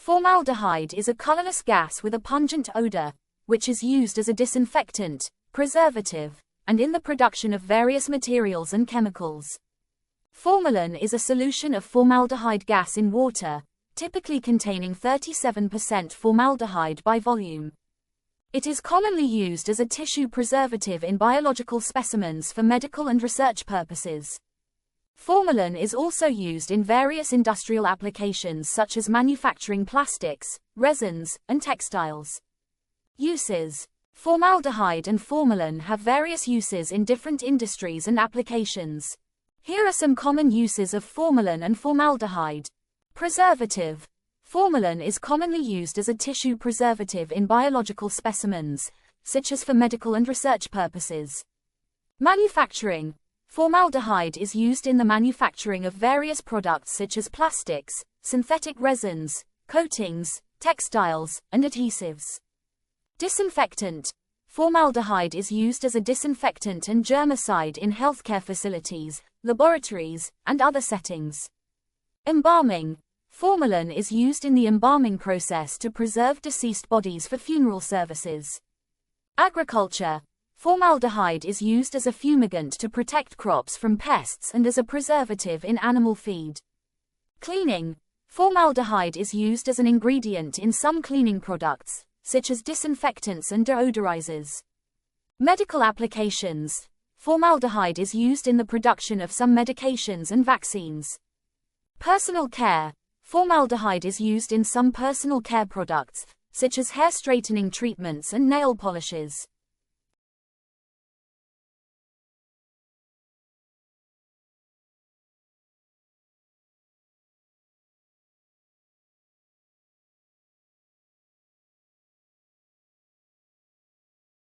Formaldehyde is a colorless gas with a pungent odor, which is used as a disinfectant, preservative, and in the production of various materials and chemicals. Formalin is a solution of formaldehyde gas in water, typically containing 37% formaldehyde by volume. It is commonly used as a tissue preservative in biological specimens for medical and research purposes. Formalin is also used in various industrial applications such as manufacturing plastics, resins, and textiles. Uses: formaldehyde and formalin have various uses in different industries and applications. Here are some common uses of formalin and formaldehyde. Preservative. Formalin is commonly used as a tissue preservative in biological specimens, such as for medical and research purposes. Manufacturing. Formaldehyde is used in the manufacturing of various products such as plastics, synthetic resins, coatings, textiles, and adhesives. Disinfectant. Formaldehyde is used as a disinfectant and germicide in healthcare facilities, laboratories, and other settings. Embalming. Formalin is used in the embalming process to preserve deceased bodies for funeral services. Agriculture. Formaldehyde is used as a fumigant to protect crops from pests and as a preservative in animal feed. Cleaning. Formaldehyde is used as an ingredient in some cleaning products, such as disinfectants and deodorizers. Medical applications. Formaldehyde is used in the production of some medications and vaccines. Personal care. Formaldehyde is used in some personal care products, such as hair straightening treatments and nail polishes.